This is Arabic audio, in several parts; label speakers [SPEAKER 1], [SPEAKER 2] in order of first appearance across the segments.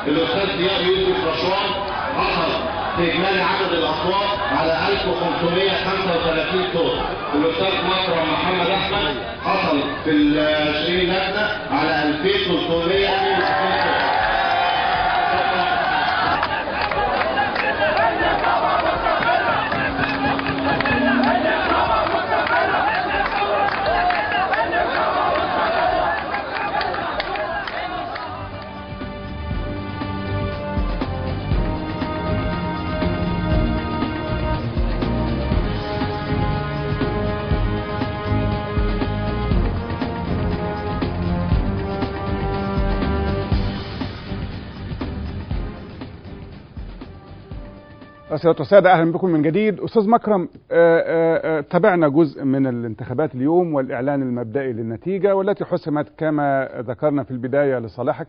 [SPEAKER 1] الاستاذ ضياء يوسف رشوان حصل في اجمالي عدد الاصوات على 1535 صوت. الاستاذ مكرم محمد احمد حصل في ال 20 لجنه على 2362 صوت.
[SPEAKER 2] سيادة السادة، أهلا بكم من جديد. أستاذ مكرم، تابعنا جزء من الانتخابات اليوم والإعلان المبدئي للنتيجة والتي حسمت كما ذكرنا في البداية لصالحك.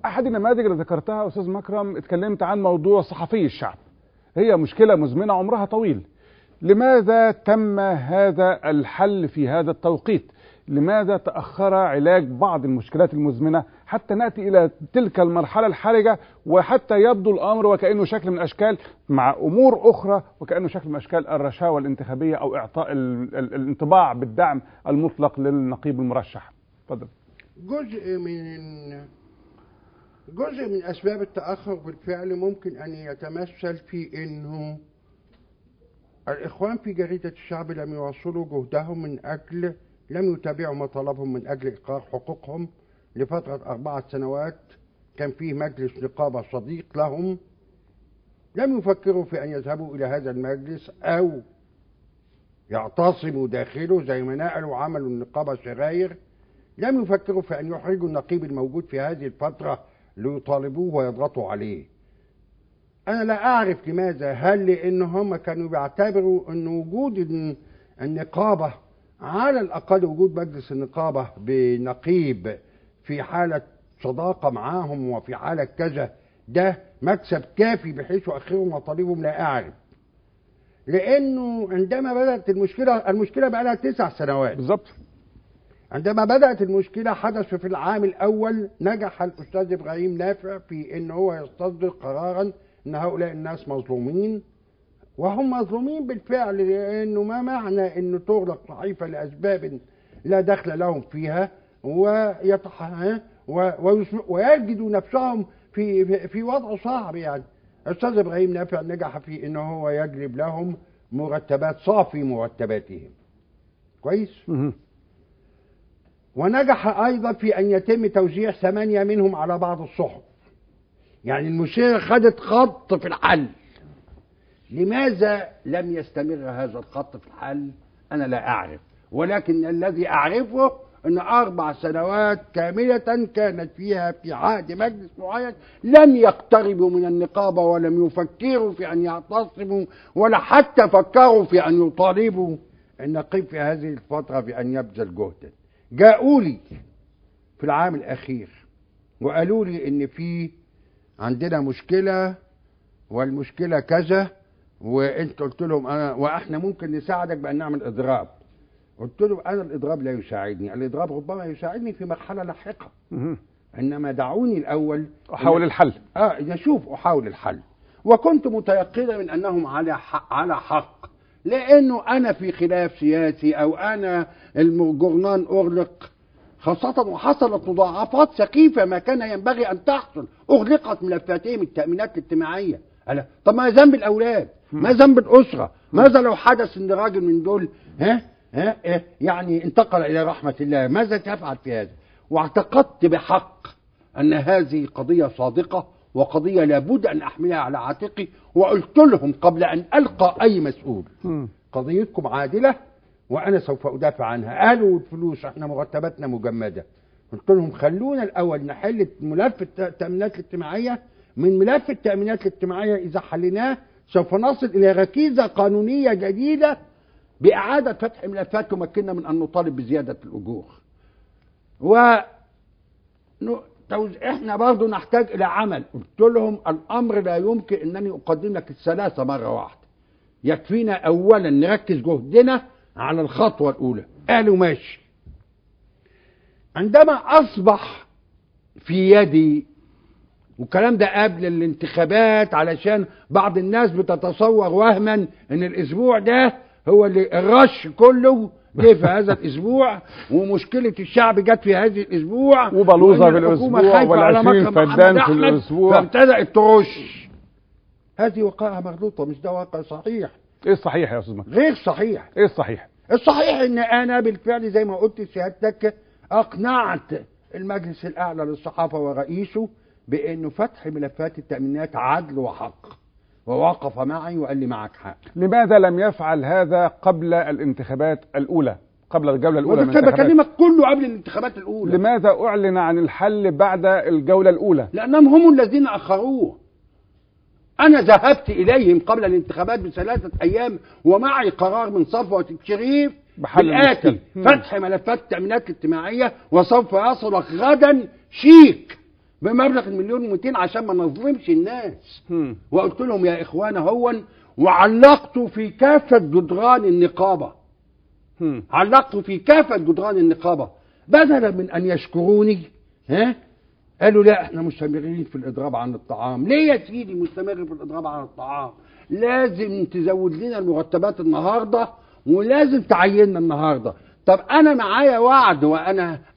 [SPEAKER 2] أحد النماذج اللي ذكرتها أستاذ مكرم اتكلمت عن موضوع صحفي الشعب، هي مشكلة مزمنة عمرها طويل. لماذا تم هذا الحل في هذا التوقيت؟ لماذا تأخر علاج بعض المشكلات المزمنة حتى نأتي إلى تلك المرحلة الحرجة، وحتى يبدو الأمر وكأنه شكل من أشكال مع أمور أخرى وكأنه شكل من أشكال الرشاوى الانتخابية أو إعطاء الانطباع بالدعم المطلق للنقيب المرشح؟ تفضل.
[SPEAKER 3] جزء من أسباب التأخر بالفعل ممكن أن يتمثل في أنه الإخوان في جريدة الشعب لم يواصلوا جهدهم لم يتابعوا مطالبهم من أجل إقرار حقوقهم لفترة 4 سنوات. كان فيه مجلس نقابة صديق لهم، لم يفكروا في أن يذهبوا إلى هذا المجلس أو يعتصموا داخله زي ما نقلوا وعملوا النقابة سراير. لم يفكروا في أن يحرجوا النقيب الموجود في هذه الفترة ليطالبوه ويضغطوا عليه. أنا لا أعرف لماذا، هل لأن هم كانوا بيعتبروا أن وجود النقابة، على الأقل وجود مجلس النقابة بنقيب في حالة صداقة معاهم وفي حالة كذا، ده مكسب كافي بحيث يؤخروا مطالبهم؟ لا أعرف. لأنه عندما بدأت المشكلة بقى لها 9 سنوات
[SPEAKER 2] بالضبط.
[SPEAKER 3] عندما بدأت المشكلة حدث في العام الأول نجح الأستاذ إبراهيم نافع في أنه هو يستصدر قرارا أن هؤلاء الناس مظلومين، وهم مظلومين بالفعل، لأنه ما معنى أنه تغلق صحيفة لأسباب لا دخل لهم فيها ويجدوا نفسهم في وضع صعب. يعني الأستاذ إبراهيم نافع نجح في أنه هو يجلب لهم مرتبات صافي مرتباتهم كويس، ونجح أيضا في أن يتم توزيع 8 منهم على بعض الصحف. يعني المشيرة خدت خط في الحل. لماذا لم يستمر هذا الخط في الحل؟ أنا لا أعرف، ولكن الذي أعرفه أن 4 سنوات كاملة كانت فيها في عهد مجلس معين لم يقتربوا من النقابة ولم يفكروا في أن يعتصموا ولا حتى فكروا في أن يطالبوا النقيب في هذه الفترة بأن يبذل جهدا. جاءوا لي في العام الأخير وقالوا لي إن في عندنا مشكلة والمشكلة كذا، وانت قلت لهم واحنا ممكن نساعدك بان نعمل اضراب. قلت لهم انا الاضراب لا يساعدني، الاضراب ربما يساعدني في مرحله لاحقه، انما دعوني الاول
[SPEAKER 2] احاول الحل.
[SPEAKER 3] احاول الحل. وكنت متيقنا من انهم على حق، لانه انا في خلاف سياسي او انا الجورنان اغلق، خاصة وحصلت مضاعفات سخيفة ما كان ينبغي أن تحصل. أغلقت ملفاتهم التأمينات الاجتماعية. طب ما ذنب الأولاد؟ ما ذنب الأسرة؟ ماذا لو حدث أن راجل من دول يعني انتقل إلى رحمة الله؟ ماذا تفعل في هذا؟ واعتقدت بحق أن هذه قضية صادقة وقضية لابد أن أحملها على عاتقي، وقلت لهم قبل أن ألقى أي مسؤول قضيتكم عادلة وأنا سوف أدافع عنها. قالوا الفلوس احنا مرتباتنا مجمدة. قلت لهم خلونا الأول نحل ملف التأمينات الاجتماعية. من ملف التأمينات الاجتماعية إذا حليناه سوف نصل إلى ركيزة قانونية جديدة بإعادة فتح ملفات تمكننا من أن نطالب بزيادة الأجور. احنا برضو نحتاج إلى عمل. قلت لهم الأمر لا يمكن أنني أقدم لك الثلاثة مرة واحدة، يكفينا أولا نركز جهدنا على الخطوة الأولى. قالوا ماشي. عندما أصبح في يدي والكلام ده قبل الانتخابات، علشان بعض الناس بتتصور وهما ان الاسبوع ده هو اللي الرش كله جه في هذا الاسبوع، ومشكله الشعب جت في هذه الاسبوع،
[SPEAKER 2] وبلوزه في الاسبوع، وال20 فدان في الاسبوع،
[SPEAKER 3] فابتدات ترش. هذه وقائع مغلوطه، مش ده واقع صحيح.
[SPEAKER 2] ايه الصحيح يا استاذ مكرم؟
[SPEAKER 3] غير صحيح.
[SPEAKER 2] ايه الصحيح؟
[SPEAKER 3] الصحيح ان انا بالفعل زي ما قلت سيادتك اقنعت المجلس الاعلى للصحافه ورئيسه بانه فتح ملفات التامينات عدل وحق، ووقف معي وقال لي معك حق.
[SPEAKER 2] لماذا لم يفعل هذا قبل الانتخابات الاولى، قبل الجوله الاولى من الانتخابات؟
[SPEAKER 3] بكلمك كله قبل الانتخابات الاولى.
[SPEAKER 2] لماذا اعلن عن الحل بعد الجوله الاولى؟
[SPEAKER 3] لانهم هم الذين اخروه. انا ذهبت اليهم قبل الانتخابات ب3 ايام ومعي قرار من صفوة الشريف بالآتي: فتح ملفات التأمينات الاجتماعية، وسوف يصلك غدا شيك بمبلغ 1,200,000 عشان ما نظلمش الناس. وقلت لهم يا اخوانا هون، وعلقت في كافة جدران النقابة. علقت في كافة جدران النقابة بدلا من ان يشكروني. قالوا لا احنا مستمرين في الاضراب عن الطعام. ليه يا سيدي مستمر في الاضراب عن الطعام؟ لازم تزود لنا المرتبات النهارده، ولازم تعيننا النهارده. طب انا معايا وعد،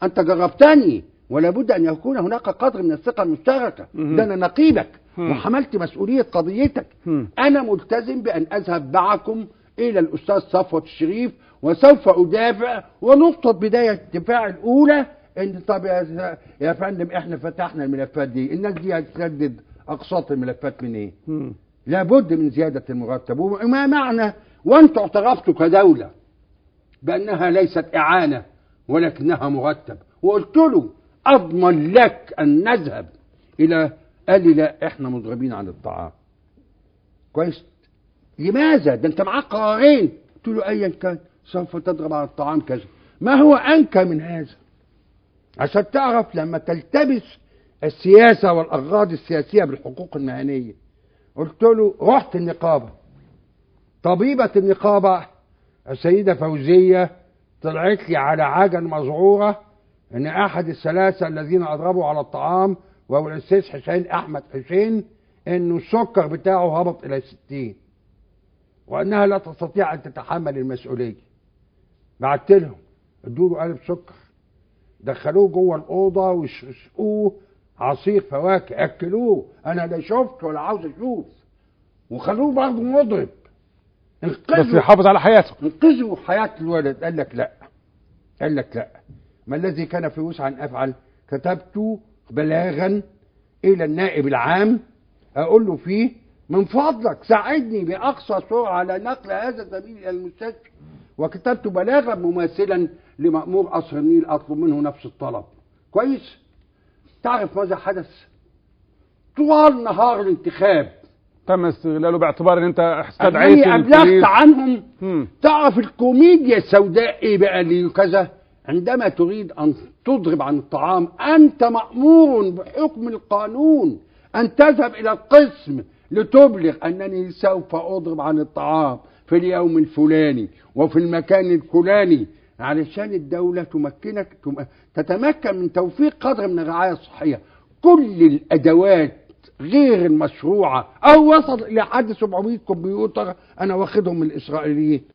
[SPEAKER 3] انت جربتني، ولا بد ان يكون هناك قدر من الثقه المشتركه. ده انا نقيبك وحملت مسؤوليه قضيتك. انا ملتزم بان اذهب معكم الى الاستاذ صفوة الشريف، وسوف ادافع. ونقطه بدايه الدفاع الاولى ان طب يا فندم احنا فتحنا الملفات دي، الناس دي هتسدد اقساط الملفات من ايه؟ لابد من زياده المرتب. وما معنى وانتم اعترفتوا كدوله بانها ليست اعانه ولكنها مرتب، وقلت له اضمن لك ان نذهب الى، قال لي لا احنا مضربين عن الطعام. كويس، لماذا؟ ده انت معاك قرارين. قلت له ايا كان سوف تضرب عن الطعام كذا. ما هو انكى من هذا؟ عشان تعرف لما تلتبس السياسة والأغراض السياسية بالحقوق المهنية. قلت له رحت النقابة، طبيبة النقابة السيدة فوزية طلعت لي على عجل مذعورة ان احد الثلاثة الذين اضربوا على الطعام وهو الاستاذ حسين احمد حسين انه السكر بتاعه هبط الى 60، وانها لا تستطيع ان تتحمل المسؤولية. بعت لهم ادوا له قالب سكر، دخلوه جوه الاوضه وشقوه عصير فواكه، اكلوه. انا لا شفت ولا عاوز اشوف. وخلوه برضه مضرب.
[SPEAKER 2] بس يحافظ على حياته،
[SPEAKER 3] انقذوا حياه الولد. قال لك لا، قال لك لا. ما الذي كان في وسع ان افعل؟ كتبت بلاغا الى النائب العام اقول له فيه من فضلك ساعدني باقصى سرعه على نقل هذا الزميل الى المستشفى. وكتبت بلاغا مماثلا لمأمور قصر النيل اطلب منه نفس الطلب. كويس؟ تعرف ماذا حدث؟ طوال نهار الانتخاب
[SPEAKER 2] تم استغلاله باعتبار ان انت استدعيت
[SPEAKER 3] ابلغت عنهم. تعرف الكوميديا السوداء ايه بقى لي كذا؟ عندما تريد ان تضرب عن الطعام انت مأمور بحكم القانون ان تذهب الى القسم لتبلغ انني سوف اضرب عن الطعام في اليوم الفلاني وفي المكان الفلاني، علشان الدولة تتمكن من توفيق قدر من الرعاية الصحية. كل الأدوات غير المشروعة أو وصل إلى حد 700 كمبيوتر أنا واخدهم من الإسرائيليين.